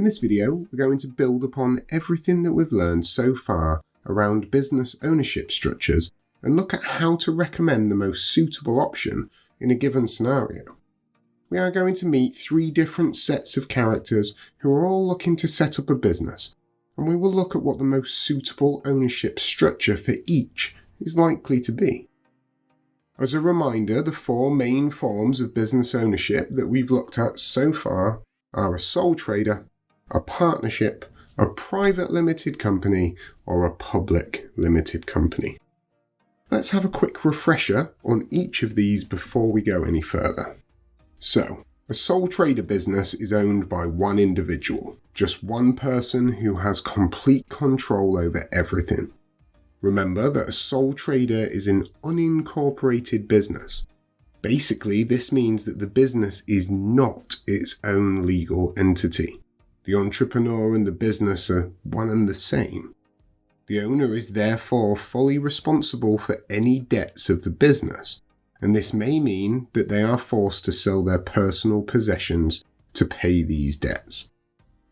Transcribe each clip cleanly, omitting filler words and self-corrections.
In this video, we're going to build upon everything that we've learned so far around business ownership structures and look at how to recommend the most suitable option in a given scenario. We are going to meet 3 different sets of characters who are all looking to set up a business, and we will look at what the most suitable ownership structure for each is likely to be. As a reminder, the 4 main forms of business ownership that we've looked at so far are a sole trader, a partnership, a private limited company, or a public limited company. Let's have a quick refresher on each of these before we go any further. So, a sole trader business is owned by one individual, just one person who has complete control over everything. Remember that a sole trader is an unincorporated business. Basically, this means that the business is not its own legal entity. The entrepreneur and the business are one and the same. The owner is therefore fully responsible for any debts of the business, and this may mean that they are forced to sell their personal possessions to pay these debts.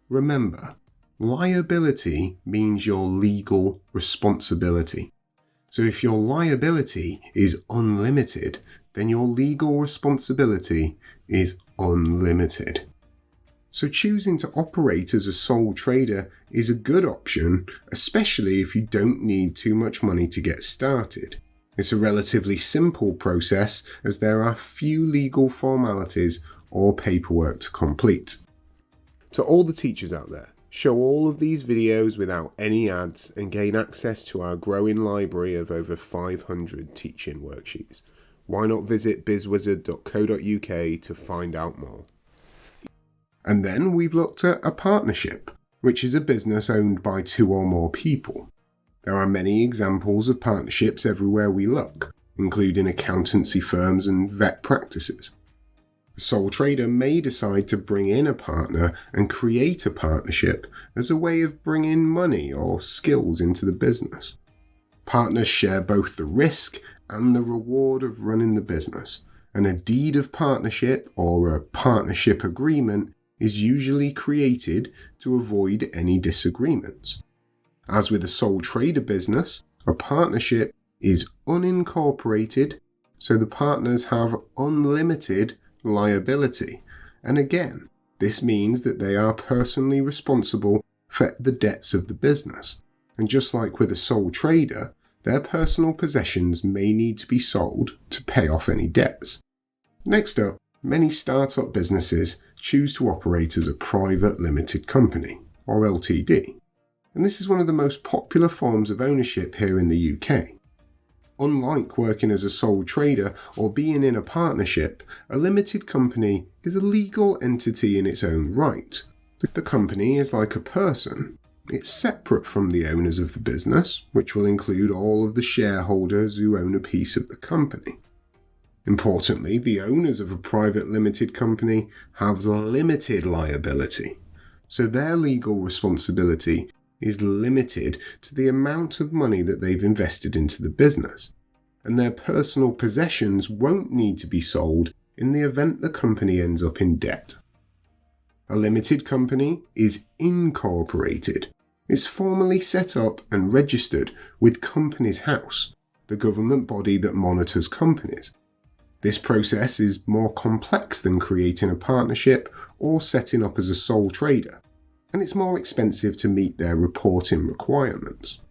Remember, liability means your legal responsibility. So if your liability is unlimited, then your legal responsibility is unlimited. So choosing to operate as a sole trader is a good option, especially if you don't need too much money to get started. It's a relatively simple process as there are few legal formalities or paperwork to complete. To all the teachers out there, show all of these videos without any ads and gain access to our growing library of over 500 teaching worksheets. Why not visit BizzWizard.co.uk to find out more? And then we've looked at a partnership, which is a business owned by 2 or more people. There are many examples of partnerships everywhere we look, including accountancy firms and vet practices. A sole trader may decide to bring in a partner and create a partnership as a way of bringing money or skills into the business. Partners share both the risk and the reward of running the business, and a deed of partnership or a partnership agreement is usually created to avoid any disagreements. As with a sole trader business, a partnership is unincorporated, so the partners have unlimited liability. And again, this means that they are personally responsible for the debts of the business. And just like with a sole trader, their personal possessions may need to be sold to pay off any debts. Next up, many startup businesses choose to operate as a private limited company, or LTD. And this is one of the most popular forms of ownership here in the UK. Unlike working as a sole trader or being in a partnership, a limited company is a legal entity in its own right. The company is like a person. It's separate from the owners of the business, which will include all of the shareholders who own a piece of the company. Importantly, the owners of a private limited company have limited liability, so their legal responsibility is limited to the amount of money that they've invested into the business, and their personal possessions won't need to be sold in the event the company ends up in debt. A limited company is incorporated. It's formally set up and registered with Companies House, the government body that monitors companies. This process is more complex than creating a partnership or setting up as a sole trader, and it's more expensive to meet their reporting requirements.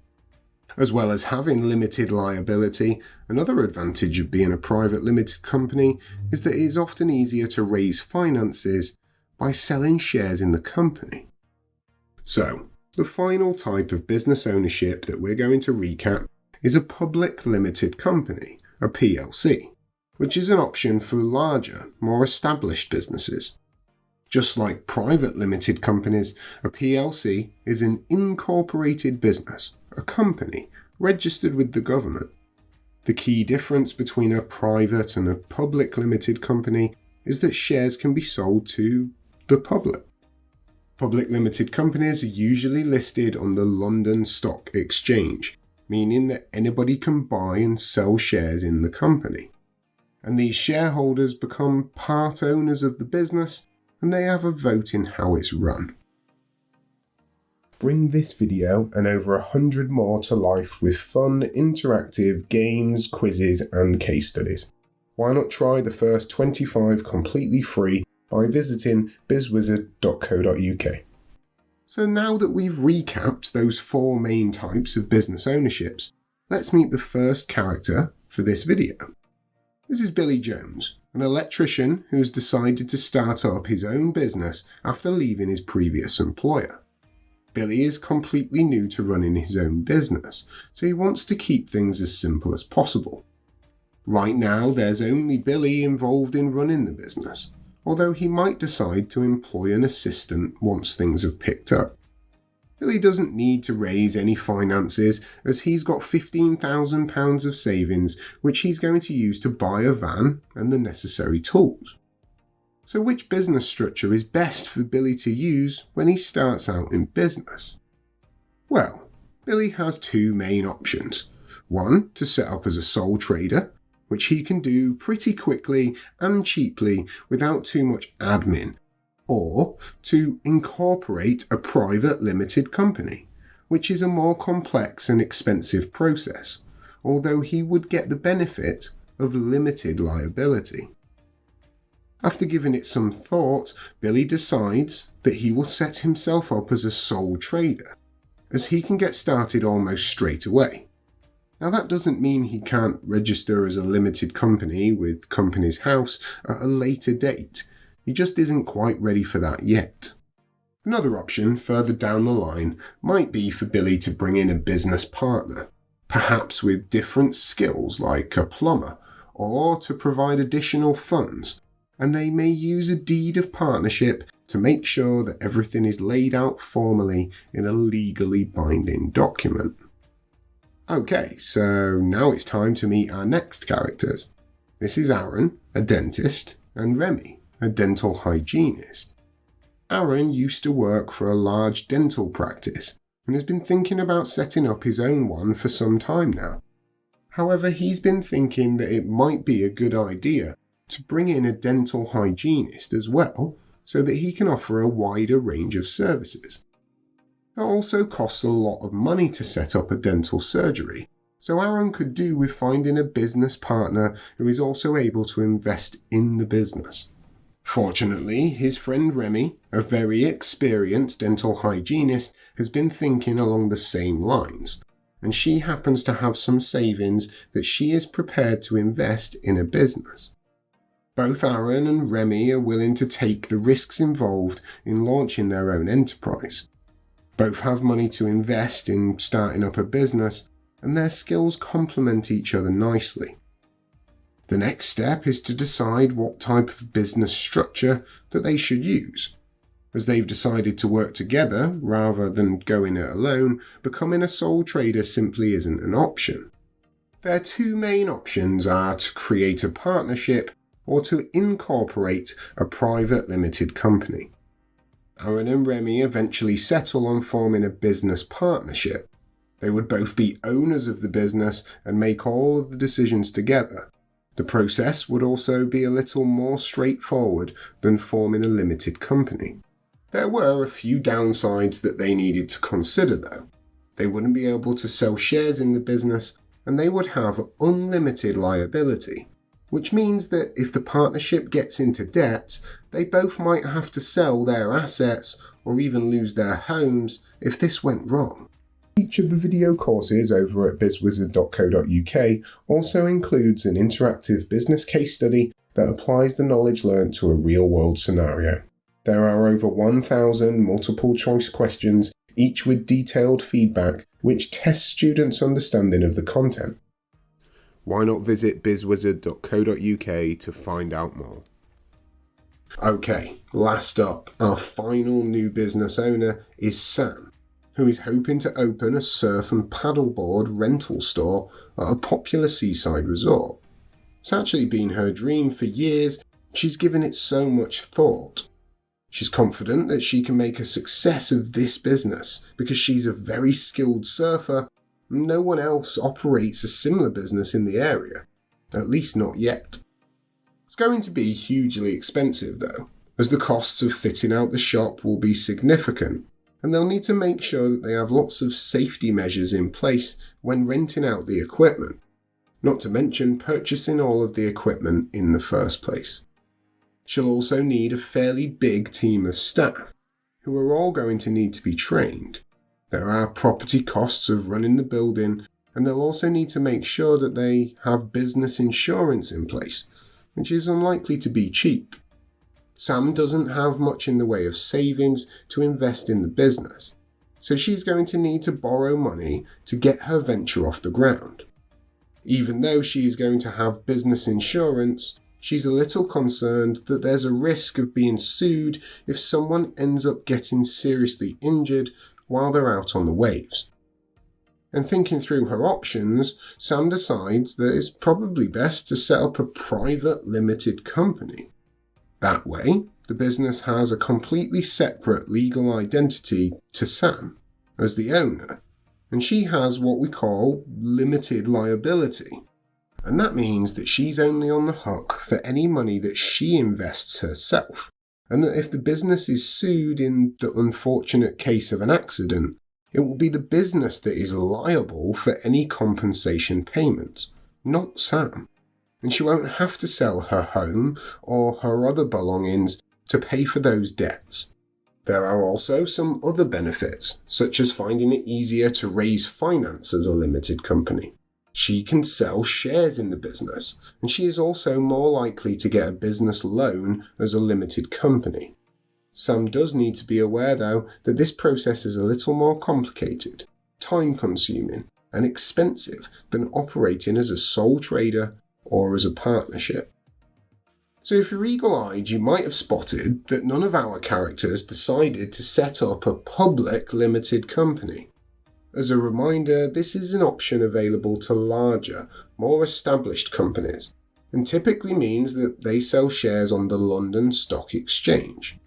As well as having limited liability, another advantage of being a private limited company is that it is often easier to raise finances by selling shares in the company. So, the final type of business ownership that we're going to recap is a public limited company, a PLC, which is an option for larger, more established businesses. Just like private limited companies, a PLC is an incorporated business, a company registered with the government. The key difference between a private and a public limited company is that shares can be sold to the public. Public limited companies are usually listed on the London Stock Exchange, meaning that anybody can buy and sell shares in the company. And these shareholders become part owners of the business, and they have a vote in how it's run. bring this video and over 100 more to life with fun, interactive games, quizzes and case studies. Why not try the first 25 completely free by visiting BizzWizard.co.uk. So now that we've recapped those 4 main types of business ownerships, let's meet the first character for this video. This is Billy Jones, an electrician who's decided to start up his own business after leaving his previous employer. Billy is completely new to running his own business, so he wants to keep things as simple as possible. Right now, there's only Billy involved in running the business, although he might decide to employ an assistant once things have picked up. Billy doesn't need to raise any finances as he's got £15,000 of savings which he's going to use to buy a van and the necessary tools. So which business structure is best for Billy to use when he starts out in business? Well, Billy has 2 main options. One, to set up as a sole trader, which he can do pretty quickly and cheaply without too much admin, or to incorporate a private limited company, which is a more complex and expensive process, although he would get the benefit of limited liability. After giving it some thought, Billy decides that he will set himself up as a sole trader, as he can get started almost straight away. Now that doesn't mean he can't register as a limited company with Companies House at a later date, he just isn't quite ready for that yet. Another option further down the line might be for Billy to bring in a business partner, perhaps with different skills like a plumber, or to provide additional funds, and they may use a deed of partnership to make sure that everything is laid out formally in a legally binding document. Okay, so now it's time to meet our next characters. This is Aaron, a dentist, and Remy, a dental hygienist. Aaron used to work for a large dental practice and has been thinking about setting up his own one for some time now. However, he's been thinking that it might be a good idea to bring in a dental hygienist as well, so that he can offer a wider range of services. It also costs a lot of money to set up a dental surgery, so Aaron could do with finding a business partner who is also able to invest in the business. Fortunately, his friend Remy, a very experienced dental hygienist, has been thinking along the same lines, and she happens to have some savings that she is prepared to invest in a business. Both Aaron and Remy are willing to take the risks involved in launching their own enterprise. Both have money to invest in starting up a business, and their skills complement each other nicely. The next step is to decide what type of business structure that they should use. As they've decided to work together rather than going it alone, becoming a sole trader simply isn't an option. Their 2 main options are to create a partnership or to incorporate a private limited company. Aaron and Remy eventually settle on forming a business partnership. They would both be owners of the business and make all of the decisions together. The process would also be a little more straightforward than forming a limited company. There were a few downsides that they needed to consider though. They wouldn't be able to sell shares in the business, and they would have unlimited liability, which means that if the partnership gets into debt, they both might have to sell their assets or even lose their homes if this went wrong. Each of the video courses over at BizzWizard.co.uk also includes an interactive business case study that applies the knowledge learnt to a real-world scenario. There are over 1,000 multiple choice questions, each with detailed feedback, which tests students' understanding of the content. Why not visit BizzWizard.co.uk to find out more? Okay, last up, our final new business owner is Sam, who is hoping to open a surf and paddleboard rental store at a popular seaside resort. It's actually been her dream for years. She's given it so much thought. She's confident that she can make a success of this business because she's a very skilled surfer. No one else operates a similar business in the area, at least not yet. It's going to be hugely expensive though, as the costs of fitting out the shop will be significant, and they'll need to make sure that they have lots of safety measures in place when renting out the equipment, not to mention purchasing all of the equipment in the first place. She'll also need a fairly big team of staff, who are all going to need to be trained. There are property costs of running the building, and they'll also need to make sure that they have business insurance in place, which is unlikely to be cheap. Sam doesn't have much in the way of savings to invest in the business, so she's going to need to borrow money to get her venture off the ground. Even though she is going to have business insurance, she's a little concerned that there's a risk of being sued if someone ends up getting seriously injured while they're out on the waves. And thinking through her options, Sam decides that it's probably best to set up a private limited company. That way, the business has a completely separate legal identity to Sam as the owner, and she has what we call limited liability. And that means that she's only on the hook for any money that she invests herself, and that if the business is sued in the unfortunate case of an accident, it will be the business that is liable for any compensation payments, not Sam. And she won't have to sell her home or her other belongings to pay for those debts. There are also some other benefits, such as finding it easier to raise finance as a limited company. She can sell shares in the business, and she is also more likely to get a business loan as a limited company. Sam does need to be aware, though, that this process is a little more complicated, time-consuming, and expensive than operating as a sole trader or as a partnership. So if you're eagle-eyed, you might have spotted that none of our characters decided to set up a public limited company. As a reminder, this is an option available to larger, more established companies, and typically means that they sell shares on the London Stock Exchange.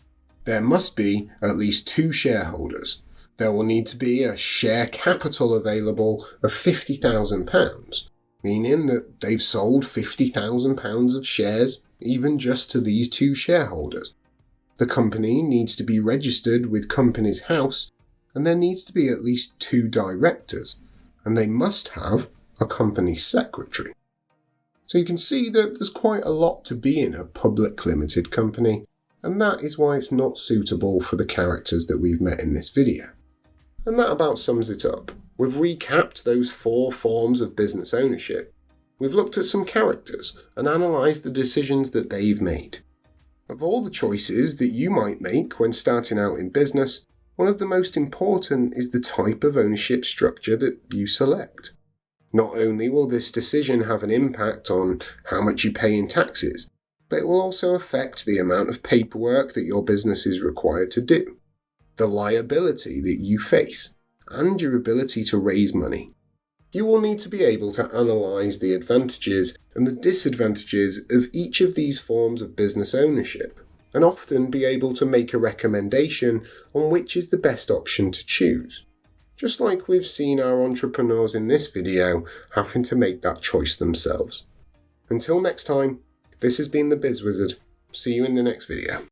There must be at least 2 shareholders. There will need to be a share capital available of £50,000, meaning that they've sold £50,000 of shares even just to these 2 shareholders. The company needs to be registered with Companies House, and there needs to be at least 2 directors, and they must have a company secretary. So you can see that there's quite a lot to be in a public limited company, and that is why it's not suitable for the characters that we've met in this video. And that about sums it up. We've recapped those 4 forms of business ownership. We've looked at some characters and analysed the decisions that they've made. Of all the choices that you might make when starting out in business, one of the most important is the type of ownership structure that you select. Not only will this decision have an impact on how much you pay in taxes, but it will also affect the amount of paperwork that your business is required to do, the liability that you face, and your ability to raise money. You will need to be able to analyse the advantages and the disadvantages of each of these forms of business ownership, and often be able to make a recommendation on which is the best option to choose, just like we've seen our entrepreneurs in this video having to make that choice themselves. Until next time, this has been the BizzWizard. See you in the next video.